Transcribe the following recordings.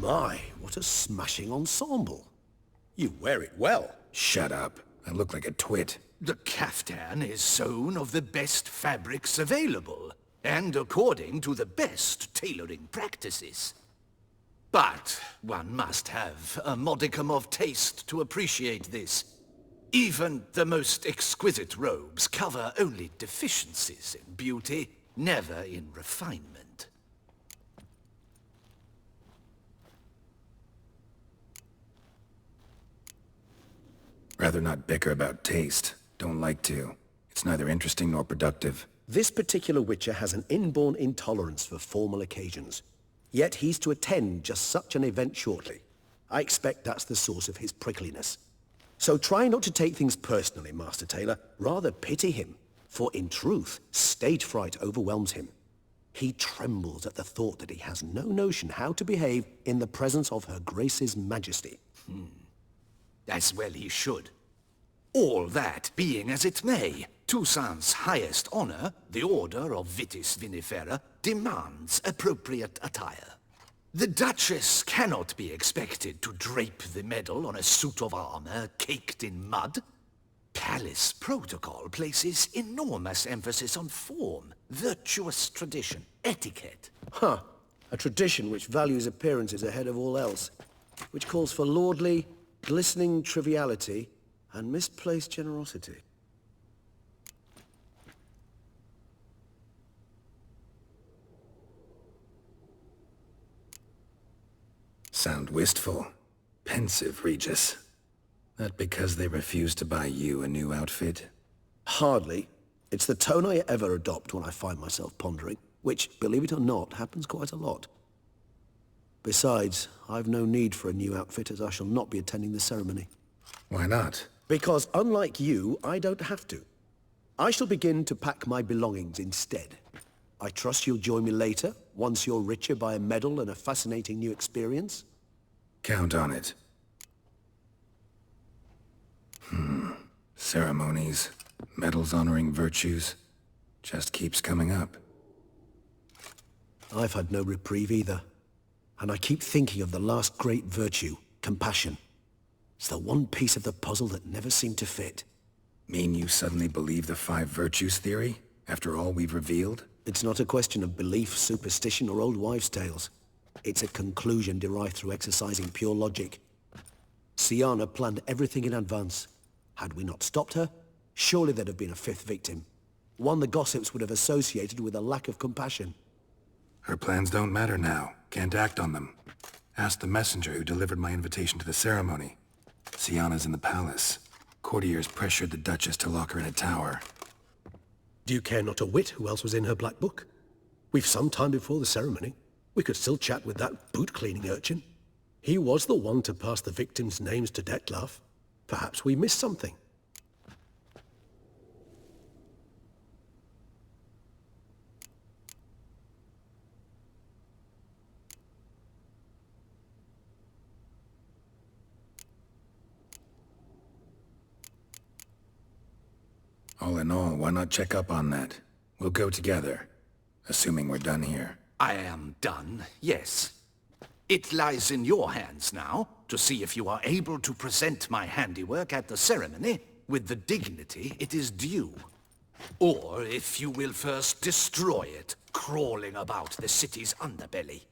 My, what a smashing ensemble. You wear it well. Shut up. I look like a twit. The caftan is sewn of the best fabrics available, and according to the best tailoring practices. But one must have a modicum of taste to appreciate this. Even the most exquisite robes cover only deficiencies in beauty, never in refinement. Rather not bicker about taste. Don't like to. It's neither interesting nor productive. This particular Witcher has an inborn intolerance for formal occasions. Yet he's to attend just such an event shortly. I expect that's the source of his prickliness. So try not to take things personally, Master Tailor. Rather pity him. For in truth, stage fright overwhelms him. He trembles at the thought that he has no notion how to behave in the presence of Her Grace's Majesty. As well he should. All that being as it may, Toussaint's highest honor, the Order of Vitis Vinifera, demands appropriate attire. The Duchess cannot be expected to drape the medal on a suit of armor caked in mud. Palace protocol places enormous emphasis on form, virtuous tradition, etiquette. Huh. A tradition which values appearances ahead of all else. Which calls for lordly, glistening triviality and misplaced generosity. Sound wistful. Pensive, Regis. That because they refuse to buy you a new outfit? Hardly. It's the tone I ever adopt when I find myself pondering, which, believe it or not, happens quite a lot. Besides, I've no need for a new outfit as I shall not be attending the ceremony. Why not? Because unlike you, I don't have to. I shall begin to pack my belongings instead. I trust you'll join me later, once you're richer by a medal and a fascinating new experience? Count on it. Ceremonies, medals honoring virtues, just keeps coming up. I've had no reprieve either. And I keep thinking of the last great virtue, compassion. It's the one piece of the puzzle that never seemed to fit. Mean you suddenly believe the 5 virtues theory, after all we've revealed? It's not a question of belief, superstition, or old wives' tales. It's a conclusion derived through exercising pure logic. Syanna planned everything in advance. Had we not stopped her, surely there'd have been a 5th victim. One the gossips would have associated with a lack of compassion. Her plans don't matter now. Can't act on them. Ask the messenger who delivered my invitation to the ceremony. Syanna's in the palace. Courtiers pressured the Duchess to lock her in a tower. Do you care not a whit who else was in her black book? We've some time before the ceremony. We could still chat with that boot-cleaning urchin. He was the one to pass the victims' names to Dettlaff. Perhaps we missed something. All in all, why not check up on that? We'll go together, assuming we're done here. I am done, yes. It lies in your hands now to see if you are able to present my handiwork at the ceremony with the dignity it is due. Or if you will first destroy it, crawling about the city's underbelly.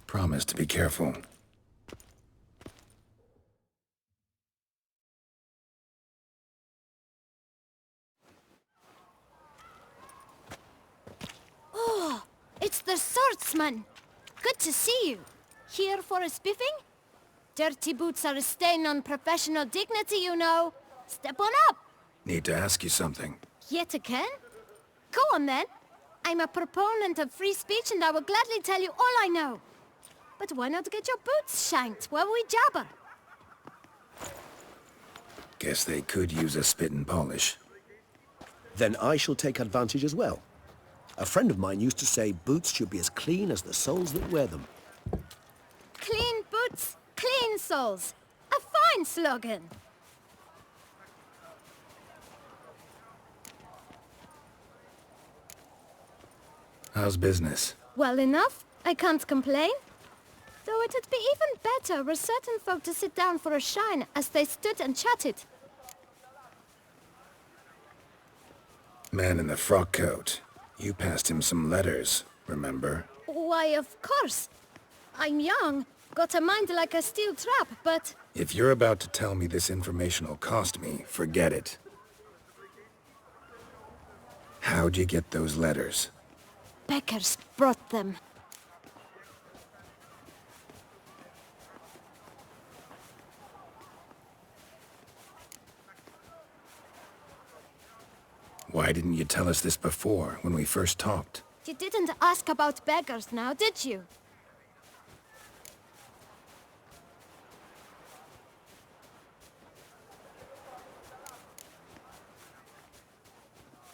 Promise to be careful. Oh, it's the swordsman. Good to see you. Here for a spiffing? Dirty boots are a stain on professional dignity, you know. Step on up. Need to ask you something. Yet again? Go on then. I'm a proponent of free speech and I will gladly tell you all I know. But why not get your boots shanked while we jabber? Guess they could use a spit and polish. Then I shall take advantage as well. A friend of mine used to say boots should be as clean as the soles that wear them. Clean boots, clean soles. A fine slogan. How's business? Well enough. I can't complain. Though it'd be even better were certain folk to sit down for a shine as they stood and chatted. Man in the frock coat. You passed him some letters, remember? Why, of course. I'm young, got a mind like a steel trap, but... If you're about to tell me this information will cost me, forget it. How'd you get those letters? Beggars brought them. Why didn't you tell us this before, when we first talked? You didn't ask about beggars now, did you?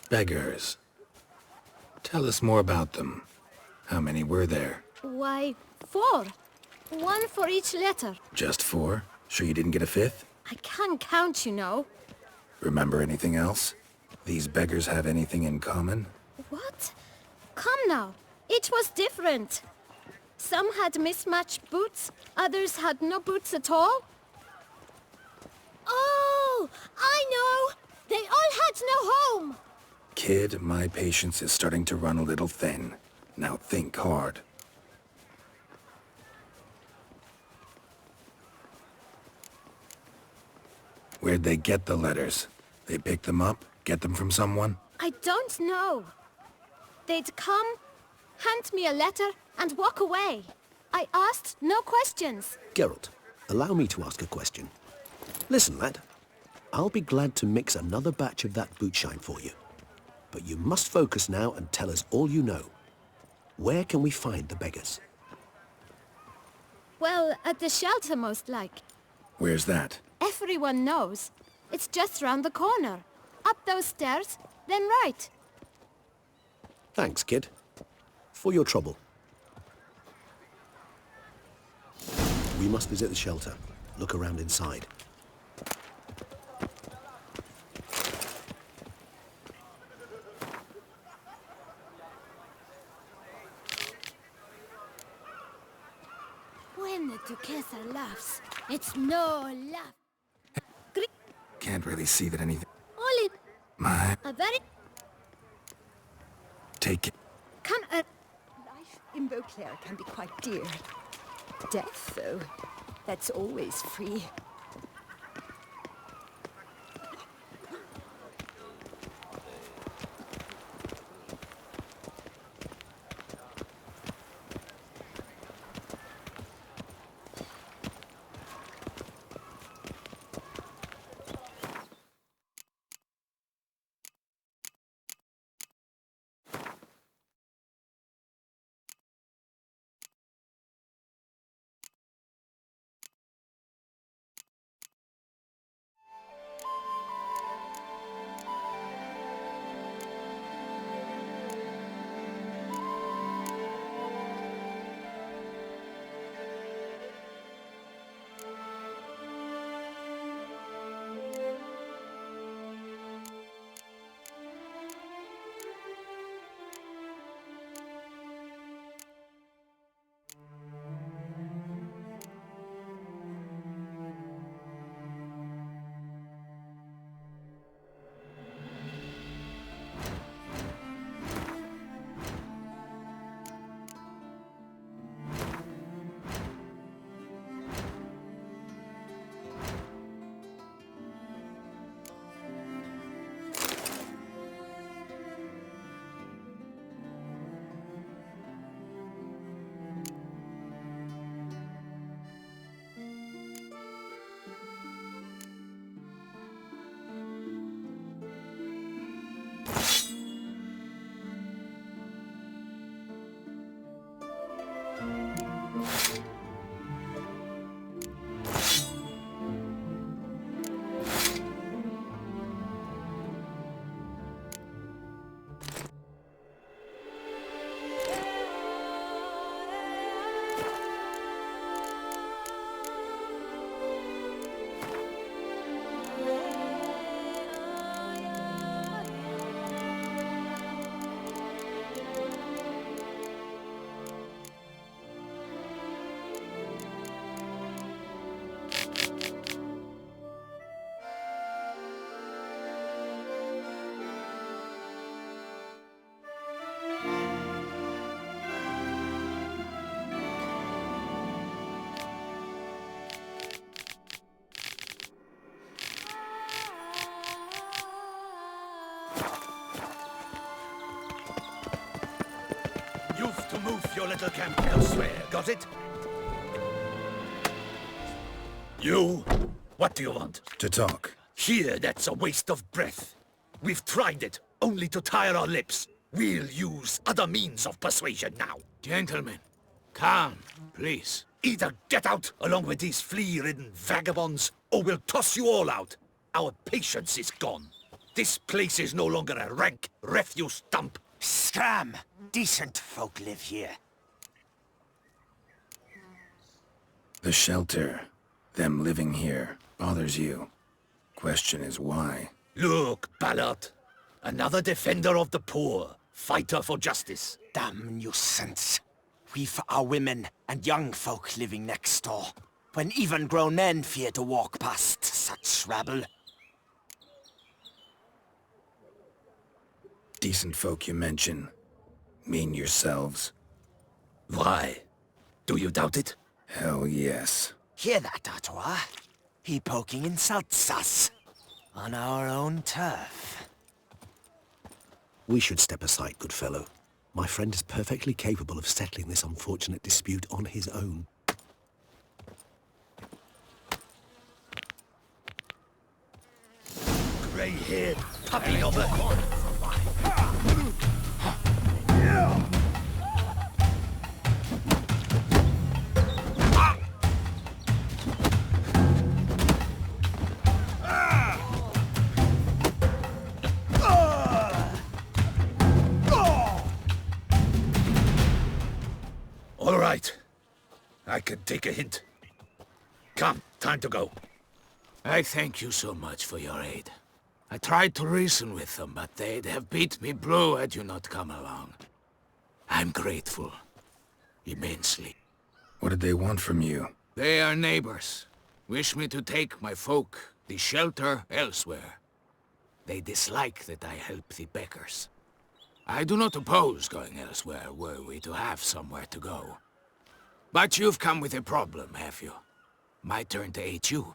Beggars. Tell us more about them. How many were there? Why, 4. 1 for each letter. Just 4? Sure you didn't get a 5th? I can't count, you know. Remember anything else? These beggars have anything in common? What? Come now. Each was different. Some had mismatched boots, others had no boots at all. Oh, I know! They all had no home! Kid, my patience is starting to run a little thin. Now think hard. Where'd they get the letters? They pick them up? Get them from someone? I don't know. They'd come, hand me a letter, and walk away. I asked no questions. Geralt, allow me to ask a question. Listen, lad. I'll be glad to mix another batch of that bootshine for you. But you must focus now and tell us all you know. Where can we find the beggars? Well, at the shelter most like. Where's that? Everyone knows. It's just round the corner. Up those stairs, then right. Thanks, kid. For your trouble. We must visit the shelter. Look around inside. When the Duquesa laughs, it's no laugh. Can't really see that anything... All in My... a very... Take it. Can a... Life in Beauclair can be quite dear. Death, though, that's always free. You've to move your little camp elsewhere, got it? You? What do you want? To talk. Here, that's a waste of breath. We've tried it, only to tire our lips. We'll use other means of persuasion now. Gentlemen, calm, please. Either get out along with these flea-ridden vagabonds, or we'll toss you all out. Our patience is gone. This place is no longer a rank refuse dump. Scram! Decent folk live here. The shelter, them living here, bothers you. Question is why? Look, Ballard. Another defender of the poor. Fighter for justice. Damn nuisance. We've our women and young folk living next door, when even grown men fear to walk past such rabble. Decent folk you mention. Mean yourselves? Why? Do you doubt it? Hell yes. Hear that, Artois? He poking insults us. On our own turf. We should step aside, good fellow. My friend is perfectly capable of settling this unfortunate dispute on his own. Grey-haired puppy of a... All right. I can take a hint. Come, time to go. I thank you so much for your aid. I tried to reason with them, but they'd have beat me blue had you not come along. I'm grateful. Immensely. What did they want from you? They are neighbors. Wish me to take my folk, the shelter, elsewhere. They dislike that I help the beggars. I do not oppose going elsewhere, were we to have somewhere to go. But you've come with a problem, have you? My turn to aid you.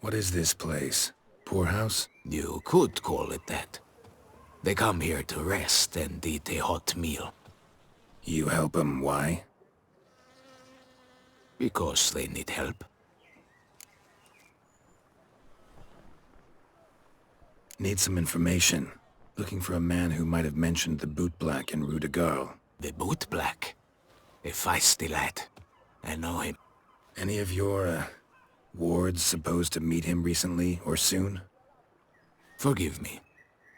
What is this place? Poorhouse? You could call it that. They come here to rest and eat a hot meal. You help them, why? Because they need help. Need some information. Looking for a man who might have mentioned the bootblack in Rue de Garl. The bootblack? A feisty lad. I know him. Any of your, wards supposed to meet him recently or soon? Forgive me.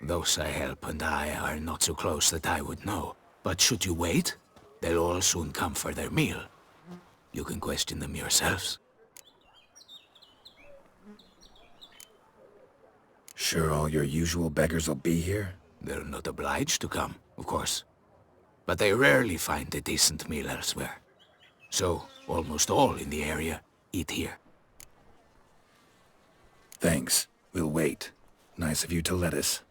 Those I help and I are not so close that I would know. But should you wait, they'll all soon come for their meal. You can question them yourselves. Sure all your usual beggars will be here? They're not obliged to come, of course. But they rarely find a decent meal elsewhere. So, almost all in the area eat here. Thanks. We'll wait. Nice of you to let us.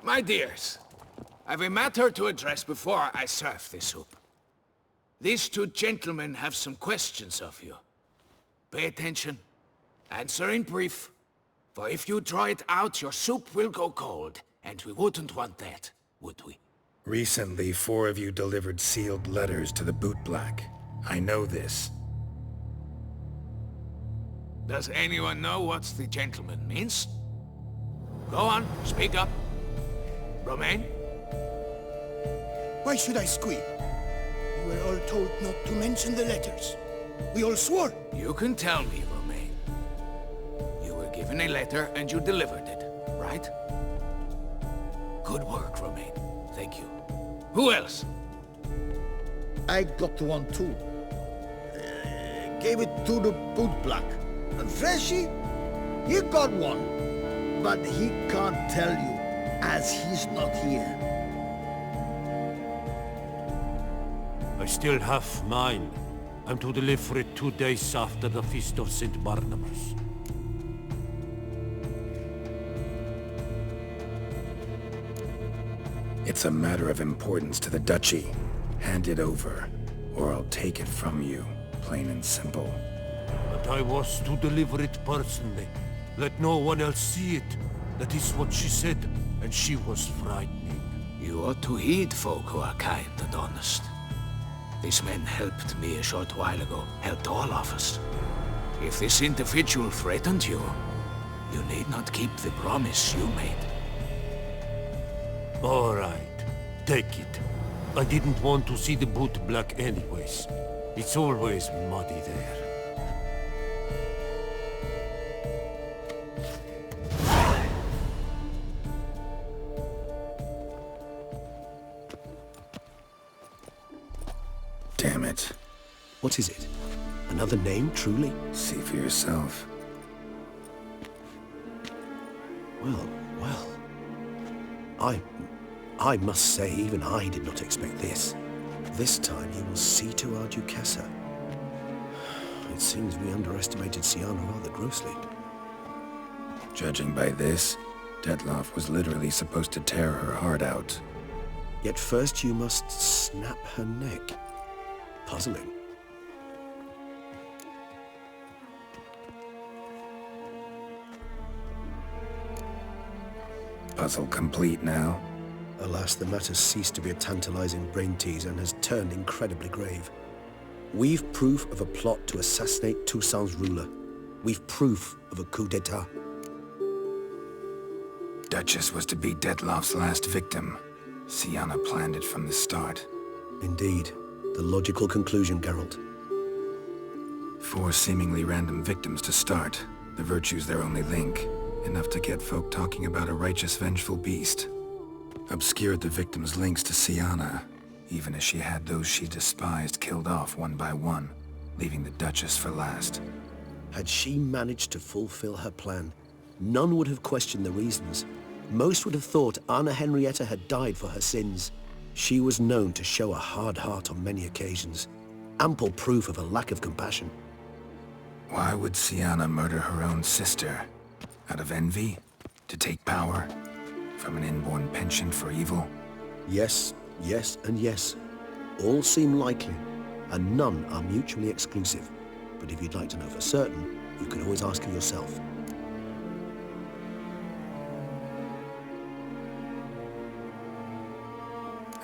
My dears, I've a matter to address before I serve the soup. These two gentlemen have some questions of you. Pay attention. Answer in brief. For if you draw it out, your soup will go cold. And we wouldn't want that, would we? Recently, 4 of you delivered sealed letters to the bootblack. I know this. Does anyone know what the gentleman means? Go on, speak up. Romain? Why should I squeal? We were all told not to mention the letters. We all swore. You can tell me, Romain. You were given a letter and you delivered it, right? Good work, Romain. Thank you. Who else? I got one too. Gave it to the bootblack. And Freshy, he got one. But he can't tell you, as he's not here. I still have mine. I'm to deliver it 2 days after the Feast of St. Barnabas. It's a matter of importance to the duchy. Hand it over, or I'll take it from you, plain and simple. But I was to deliver it personally. Let no one else see it. That is what she said, and she was frightening. You ought to heed folk who are kind and honest. This man helped me a short while ago, helped all of us. If this individual threatened you, you need not keep the promise you made. All right, take it. I didn't want to see the boot black anyways. It's always muddy there. Damn it. What is it? Another name, truly? See for yourself. Well, well. I must say, even I did not expect this. This time he will see to our Duquesa. It seems we underestimated Syanna rather grossly. Judging by this, Detloff was literally supposed to tear her heart out. Yet first you must snap her neck. Puzzling. Puzzle complete now? Alas, the matter ceased to be a tantalizing brain tease and has turned incredibly grave. We've proof of a plot to assassinate Toussaint's ruler. We've proof of a coup d'etat. Duchess was to be Detloff's last victim. Syanna planned it from the start. Indeed. The logical conclusion, Geralt. 4 seemingly random victims to start. The virtue's their only link. Enough to get folk talking about a righteous, vengeful beast. Obscured the victims' links to Syanna, even as she had those she despised killed off one by one, leaving the Duchess for last. Had she managed to fulfill her plan, none would have questioned the reasons. Most would have thought Anna Henrietta had died for her sins. She was known to show a hard heart on many occasions. Ample proof of a lack of compassion. Why would Syanna murder her own sister? Out of envy? To take power? From an inborn penchant for evil? Yes, yes, and yes. All seem likely, and none are mutually exclusive. But if you'd like to know for certain, you can always ask her yourself.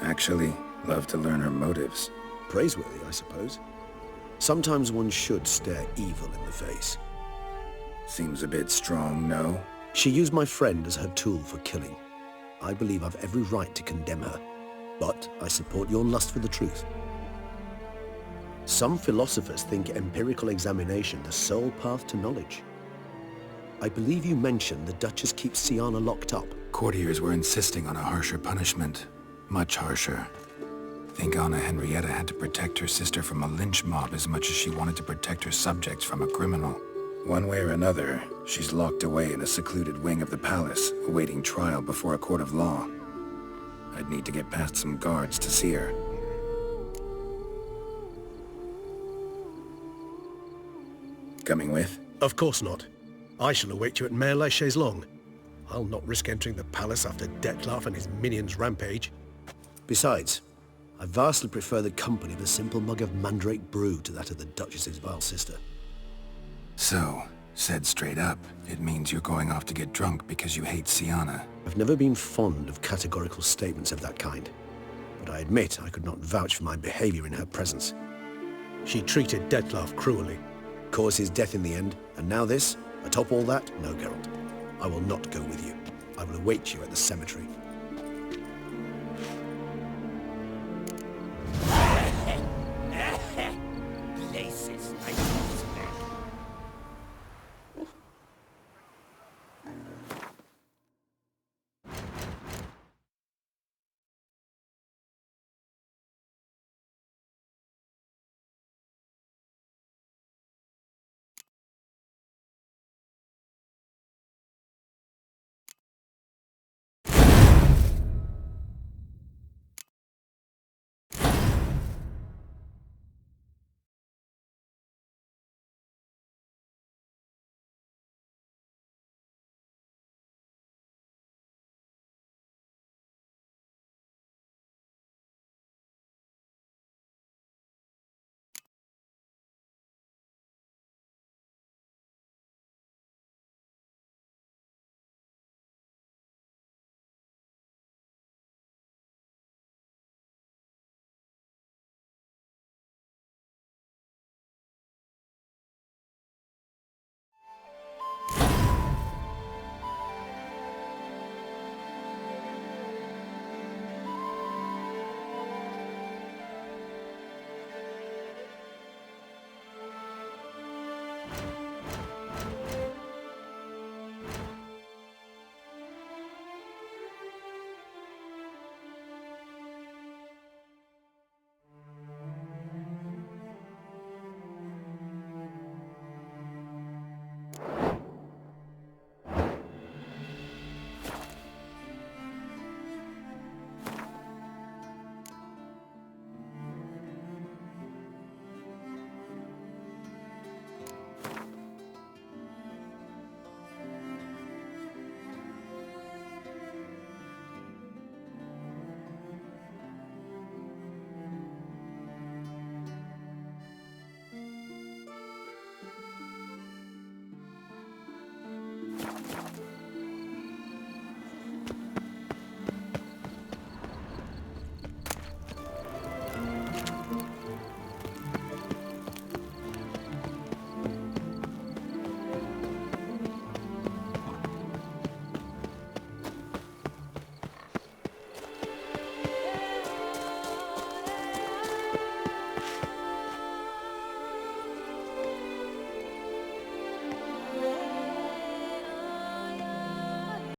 Actually, love to learn her motives. Praiseworthy, I suppose. Sometimes one should stare evil in the face. Seems a bit strong, no? She used my friend as her tool for killing. I believe I've every right to condemn her, but I support your lust for the truth. Some philosophers think empirical examination the sole path to knowledge. I believe you mentioned the Duchess keeps Syanna locked up. Courtiers were insisting on a harsher punishment. Much harsher. Think Anna Henrietta had to protect her sister from a lynch mob as much as she wanted to protect her subjects from a criminal. One way or another, she's locked away in a secluded wing of the palace, awaiting trial before a court of law. I'd need to get past some guards to see her. Coming with? Of course not. I shall await you at Mare la Chaise-Longue. I'll not risk entering the palace after Detloff and his minions rampage. Besides, I vastly prefer the company of a simple mug of mandrake brew to that of the Duchess's vile sister. So, said straight up, it means you're going off to get drunk because you hate Syanna. I've never been fond of categorical statements of that kind, but I admit I could not vouch for my behavior in her presence. She treated Detloff cruelly, caused his death in the end, and now this? Atop all that? No, Geralt. I will not go with you. I will await you at the cemetery.